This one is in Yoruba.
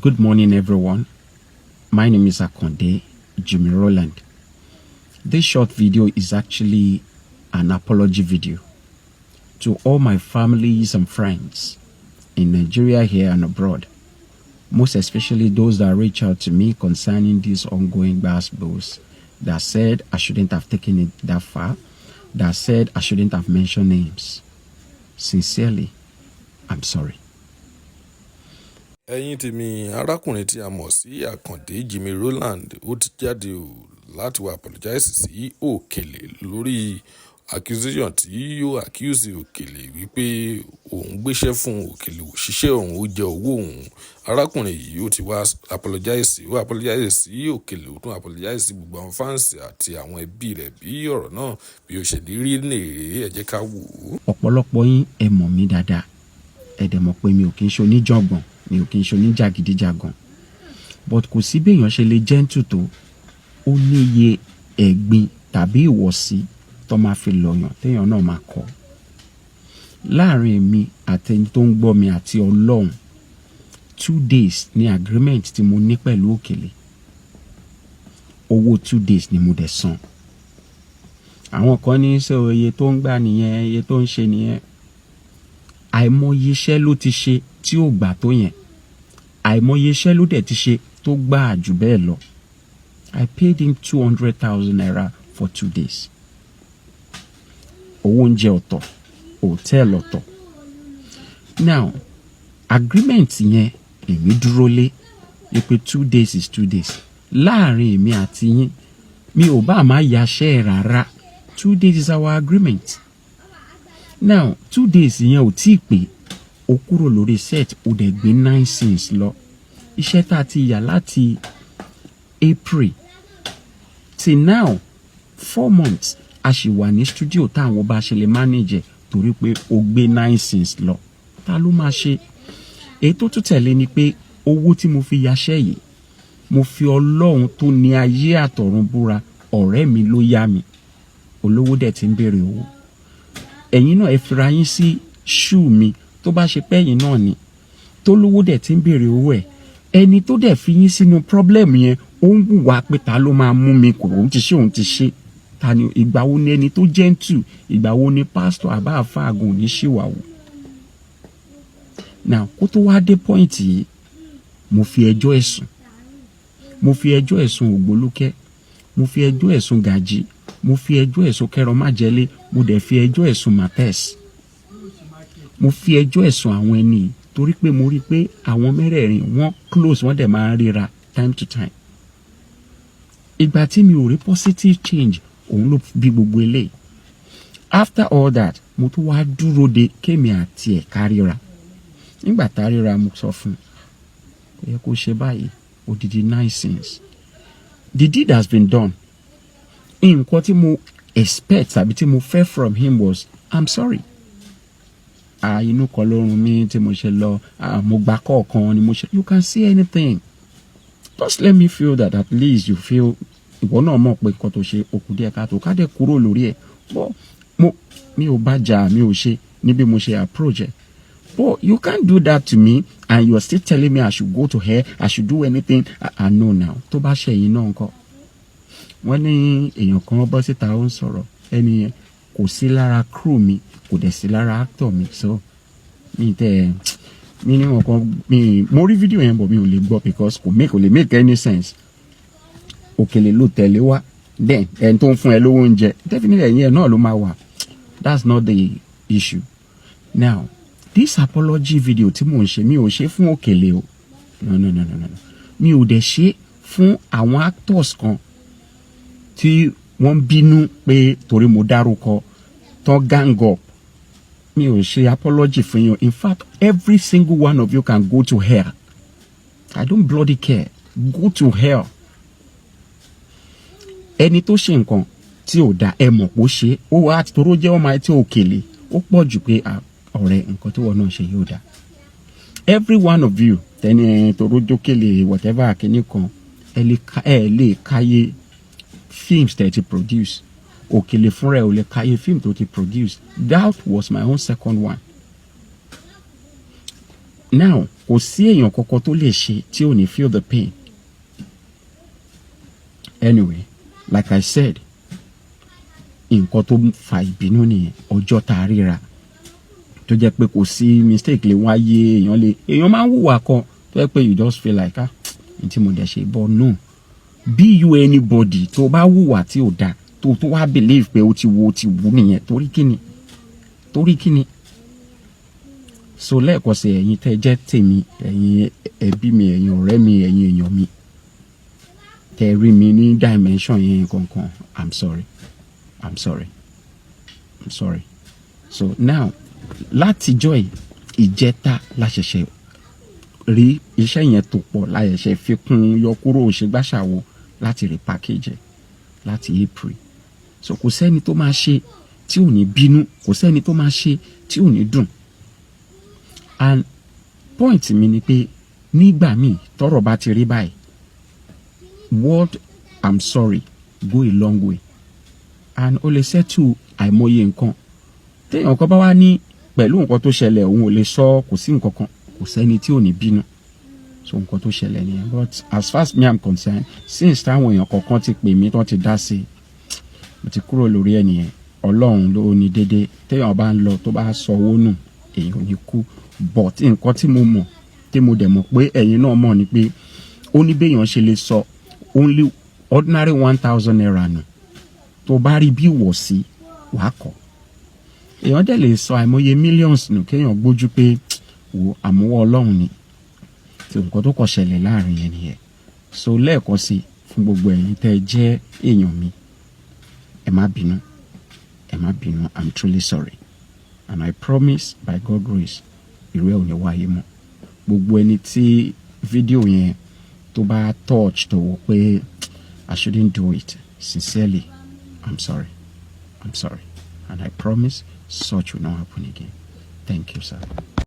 Good morning, everyone. My name is Akonde Jimmy ROWLAND. This short video is actually an apology video to all my families and friends in Nigeria here and abroad, most especially those that reach out to me concerning these ongoing basketballs that said I shouldn't have taken it that far, that said I shouldn't have mentioned names. Sincerely, I'm sorry. Ẹ̀yin tèmi, arákùnrin tí a mọ̀ sí Àkàndé Jimmy ROWLAND ó ti jáde láti wá apologize sí Òkèlè lórí accusation tí yóò accuse Òkèlè wípé òun gbéṣẹ́ fún Òkèlè òṣìṣẹ́ òun ó jẹ owó òun. Arákùnrin yìí ó ti wá apologize sí Òkèlè, ó tún apologize sí gbogbo àwọn fans àti àwọn ẹbí rẹ̀ bí ọ̀rọ̀ náà bí ó ṣe rí nìyẹn. Ẹ jẹ́ ká wò ó. Ọ̀pọ̀lọpọ̀ yín ẹ mọ̀ mí dáadáa, ẹ dẹ̀ mọ̀ pé mi ò kí ń ṣe oníjàngbọ̀n, mi ò kí ń ṣe oníjàgídíjàgan, but kò sí béèyàn ṣe lè gentle tó, ó ní iye ẹ̀gbin tàbí ìwọ̀sí tó máa fi lọ̀yàn téèyàn náà máa kọ̀. Láàrin mi àtẹni tó ń gbọ́ mi àti Ọlọ́run, 2 days ni agreement tí mo ní pẹ̀lú Òkèlè. Owó 2 days ni mo dẹ̀ san. Àwọn kan ní sọ iye tó ń gbà nìyẹn, iye tó ń ṣe nìyẹn. Àìmọye iṣẹ́ ló ti ṣe tí ò gbà tó yẹn. Àìmọye iṣẹ́ ló dẹ̀ ti ṣe tó gbà jù bẹ́ẹ̀ lọ. I paid him 200,000 naira for 2 days. Owó oúnjẹ ọ̀tọ̀, hotel ọ̀tọ̀. Now, agreement yẹn èmi dúró lé pé 2 days is 2 days. Láàrin èmi àti yín, mi ò bá máa yaṣẹ́ rárá. 2 days is our agreement. Now, 2 days yẹn ò tíì pé, ó kúrò lórí set, ó dẹ̀ gbé 9 cents lọ. Iṣẹ́ tá a ti yà láti April till now 4 months a ṣì wà ní studio táwọn bá ṣe lè manage torí pé ó gbé 9 cents lọ. Ta ló máa ṣe? Èyí tó tún tẹ̀lé ni pé owó tí mo fi yaṣẹ́ yìí, mo fi Ọlọ́run tó ní ayé àtọ̀run búra, ọ̀rẹ́ mi ló yá mi. Olówó dẹ̀ ti ń béèrè owó. Ẹ̀yin náà ẹ fira yín sí shoe mi tó bá ṣe pé ẹ̀yin náà ni. Tó lówó dẹ̀ ti ń béèrè owó ẹ̀. Ẹni tó dẹ̀ fi yín sínú problem yẹn, ó ń wùwà pé ta ló máa mú mi kò, òun ti ṣe. Ta ni ìgbà wo ni ẹni tó gentle, ìgbà wo ni pastor àbá àfáàgùn ní ṣìwàwù. Now, kó tó wá dé point yìí, mo fi ẹjọ́ ẹ̀sùn. Mo fi ẹjọ́ ẹ̀sùn Ògbólúkẹ́. Mo fi ẹjọ́ ẹ̀sùn Gàjí. Mo fi ẹjọ́ ẹ̀sùn Kẹrọmájẹlé. Mo dẹ̀ fi ẹjọ́ ẹ̀sùn Mates. Mo fi ẹjọ́ ẹ̀sùn àwọn ẹni torí pé mo rí pé àwọn mẹ́rẹ̀ẹ̀rin wọ́n close, wọ́n dẹ̀ máa ń ríra time to time. Ìgbà tí mi ò rí positive change, òun ló bí gbogbo eléyìí. After all that, mo tún wá dúró de kémi àti ẹ̀ ká ríra. Nígbà tá a ríra, mo sọ fún un, kò yẹ kó ṣe báyìí, odidi 9 cents. The deed has been done. Nǹkan tí mo expect tàbí tí mo fẹ́ from him was, I'm sorry. Inú kan ló run mí tí mo ṣe lọ, mo gbà kọ̀ọ̀kan ni mo ṣe. You can say anything. Just let me feel that at least you feel ìwọ náà mọ̀ pé nǹkan tó ṣe òkú díẹ̀ ká tó ká dẹ̀ kúrò lórí ẹ̀. Mi ò bá jà, mi ò ṣe níbi mo ṣe approach ẹ̀. But you can't do that to me and you are still telling me I should go to her, I should do anything. I know now. Tó bá ṣe yìí náà ńkọ́. Wọ́n ní èèyàn kan bọ́ síta ó ń sọ̀rọ̀. Ẹni yẹn kò sí lára crew mi, kò dẹ̀ sí lára actor mi. So mi ní wọn kan, mo rí fídíò yẹn bọ̀ mi ò lè gbọ́ because kò lè make any sense. Òkèlè ló tẹ̀lé wá, then ẹni tó ń fún ẹ lówó oúnjẹ, definitely ẹ̀yìn ẹ̀ náà ló máa wà. That's not the issue. Now, this apology video tí mò ń ṣe, mi ò ṣe fún Òkèlè o. No. Mi ò dẹ̀ ṣe fún àwọn actors kan tí wọ́n bínú pé torí mo dárúkọ tán gang up. Mi ò ṣe apology fún yín. In fact, every single one of you can go to hell. I don't bloody care. Go to hell. Ẹni tó ṣe nǹkan tí ò dá ẹ mọ̀ pé ó ṣe, ó wá àti toró jẹ́ ọmọ àti Òkèlè, ó pọ̀ jù pé ọ̀rẹ́ nǹkan tí wọ́n náà ṣe yóò dá. Every one of you, tẹni toró jókèlè whatever akíní kan, ẹ lè káyé films tẹ̀ ti produce. Òkèlè fúnra ẹ̀ ò lè káyé film tó ti produce. That was my own second one. Now, kò sí èèyàn kankan tó lè ṣe tí ò ní feel the pain. Anyway, like I said, nǹkan tó fa ìbínú nìyẹn, ọjọ́ tá a ríra tó jẹ́ pé kò sí mistake lè wáyé, èèyàn máa ń hùwà kan tó jẹ́ pé you just feel like n tí mo dẹ̀ ṣe bọ́ no. Be you anybody tó bá hùwà tí ò dáa tó wá believe pé ó ti wù nìyẹn torí kíni. So lẹ́ẹ̀kan sí ẹ̀yin tẹ́ jẹ́ tèmi, ẹ̀yin ẹbí mi, ẹ̀yin ọ̀rẹ́ mi, ẹ̀yin èèyàn mi tẹ́ rí mi ní dimension yẹn kankan, I'm sorry. So now látijọ́ ìjẹta la ṣẹ̀ṣẹ̀ rí iṣẹ́ yẹn tó pọ̀ la ṣẹ̀ṣẹ̀ fi kún yọ kúrò ṣègbàṣàwò láti repackage láti April. So kò sẹ́ni tó máa ṣe tí ò ní bínú, kò sẹ́ni tó máa ṣe tí ò ní dùn. And point mi ni pé nígbà míì tọ́rọ̀ bá ti rí báyìí, word I'm sorry go a long way. And ó lè settle àìmọye nǹkan. Téèyàn kan bá wá ní pẹ̀lú nǹkan tó ṣẹlẹ̀ òun ò lè sọ, kò sí nǹkan kan, kò sẹ́ni tí ò ní bínú. So nǹkan tó ṣẹlẹ̀ nìyẹn. But as far as me I'm concerned, since táwọn èèyàn kọ̀ọ̀kan ti pè mí tán ti dá sí, mo ti kúrò lórí ẹ̀ nìyẹn. Ọlọ́run ló ní dédé. Téèyàn bá ń lọ tó bá sọ owó nù, èèyàn ò ní kú. But nǹkan tí mo mọ̀, tí mo dẹ̀ mọ̀ pé ẹ̀yin náà mọ̀ ni pé ó ní béèyàn ṣe lè sọ only ordinary 1,000 naira nù. Tó bá rí bí wọ̀ sí, wàá kọ̀. Èèyàn dẹ̀ lè sọ àìmọye millions nù kéèyàn gbójú pé wò àmúwọ́ Ọlọ́run ni. Tí nǹkan tó kọ̀ ṣẹlẹ̀ láàrin yẹn nìyẹn. So lẹ́ẹ̀kan sí fún gbogbo ẹ̀yin tẹ́ jẹ́ èèyàn mi, ẹ má bínú, I'm truly sorry. And I promise by God's grace, irú ẹ̀ ò ní wáyé mọ́. Gbogbo ẹni tí fídíò yẹn tó bá touch tó wò pé I shouldn't do it, sincerely, I'm sorry. And I promise such will not happen again. Thank you, sir.